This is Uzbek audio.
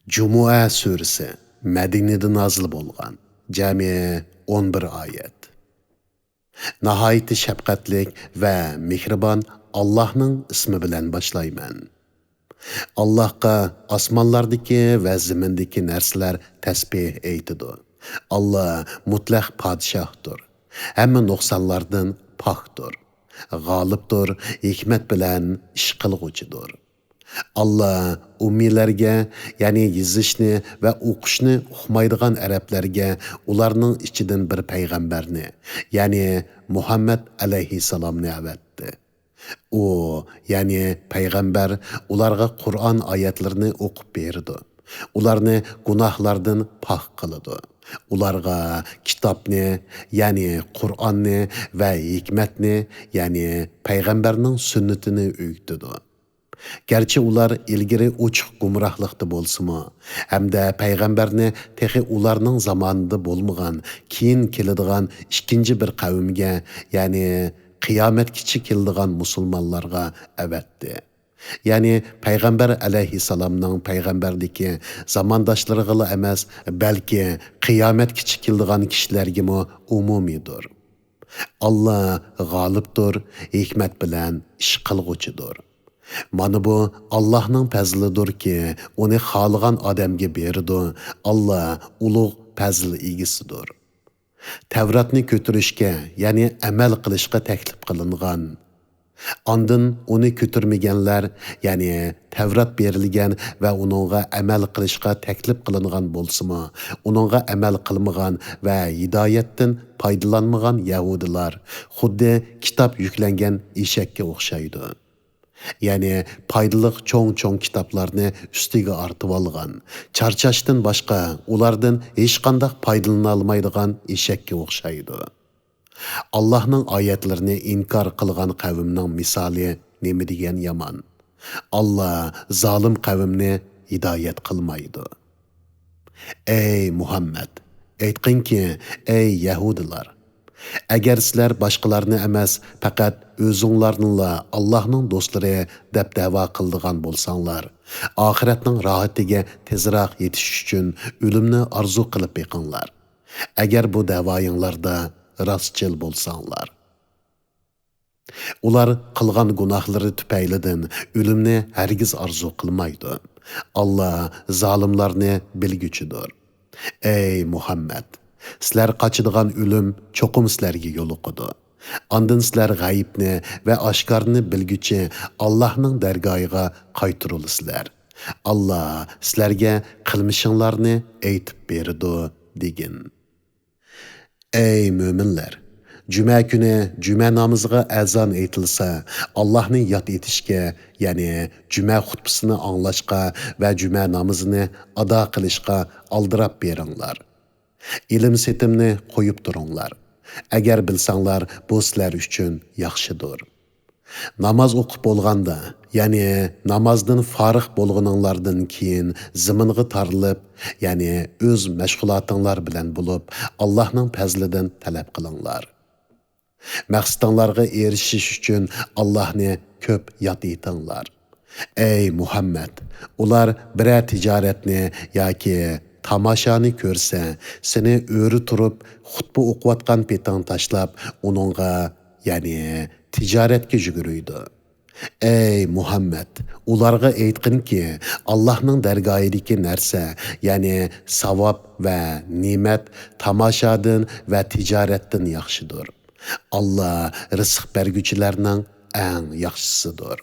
Cumua suresi Medinede nazil bo'lgan. Jami 11 oyat. Nihoyatda shafqatlik va mehribon Allohning ismi bilan boshlayman. Allohga osmonlardagi va zimindagi narsalar tasbih aytidi. Allah mutlaq podshohdir. Hamma nuqsonlardan pokdir. G'olibdir, hikmat bilan ish qilg'uchidir. Allah ummiylarga, ya'ni yozishni va o'qishni uqmaydigan arablarga ularning ichidan bir payg'ambarni, ya'ni Muhammad alayhissalomni avatdi. U, ya'ni payg'ambar ularga Qur'on oyatlarini o'qib berdi. Ularni gunohlardan pok qiladi. Ularga kitobni, ya'ni Qur'onni va hikmatni, ya'ni payg'ambarning sunnatini o'rgatdi. Gerçi ular ilgiri uçuq gumrahlıqda bolsimo, hamda payg'ambarni texi ularning zamonida bo'lmagan, keyin keladigan ikkinchi bir qavmga, ya'ni qiyomatgacha keladigan musulmonlarga avatdi. Ya'ni payg'ambar alayhissalomning payg'ambardagi zamondoshlariga emas, balki qiyomatgacha keladigan kishilarga umumiydir. Allah g'olibdir, hikmat bilan ish qilg'uchidir. Mana bu Allah'ның fazlidir ki, onu xalığan adamga berdi. Allah ulug' fazl egisidir. Tevratni ko'tarishga, ya'ni amal qilishga taklif qilingan. Ondan onu ko'tarmaganlar, ya'ni Tevrat berilgan va uningga amal qilishga taklif qilingan bo'lsa-mu, uningga amal qilmagan va hidoyatdan foydalanmagan yahudilar xuddi kitob yuklangan eshakka o'xshaydi. Yani paydalıq çoğ kitaplarını üstüge artıp algan, çarçaştın başka ulardan hiç qandaq paydalını almaydıgan eşekке o'xshaydi. Allah'ның ayetlerini inkar qılgan qavmning misali nemi degan yaman. Allah zalim qavmni hidayet qilmaydi. Ey Muhammed, aytqin ki, ey Yahudilar, agar sizlar boshqalarni emas, faqat o'zinglarningla Allohning do'stlari deb da'vo qildigan bo'lsanglar, oxiratning rohatiga tezroq yetish uchun o'limni orzu qilib beqinglar. Agar bu da'voyinglarda rostchil bo'lsanglar. Ular qilgan gunohlari tufaylidan o'limni hargiz orzu qilmaydi. Allah zolimlarni bilguchidir. Ey Muhammad, sizlar qochadigan o'lim cho'qim sizlarga yo'liqidi. Ondan sizlar g'ayibni va oshkorni bilguchi Allohning dargohiga qaytirilasizlar. Allah sizlarga qilmishinglarni aytib berdi degin. Ey mo'minlar, Cuma kuni Cuma namoziga azon aytilsa, Allohni yod etishga, ya'ni Cuma xutbasini anglashga va Cuma namozini ado qilishga aldirab beringlar. İlim setimni qo'yib turinglar. Agar bilsanglar, bu sizlar uchun yaxshidir. Namoz o'qib bo'lganda, ya'ni namozdan forig' bo'lganinglardan keyin ziminga tarilib, ya'ni o'z mashg'ulotinglar bilan bo'lib, Allohning fazlidan talab qilinglar. Maqsadinglarga erishish uchun Allohni ko'p yod etinglar. Ey Muhammad, ular biror tijoratni yoki tamaşanı görse, seni öğrü turup, xutba o'qiyotgan petan tashlab, uningga, ya'ni tijoratga yuguruydi. Ey Muhammad, ularga aytqin ki, Allohning dargohidagi narsa, ya'ni savob va ne'mat tamashadan va tijoratdan yaxshidir. Allah rizq berguchilarning eng yaxshisidir.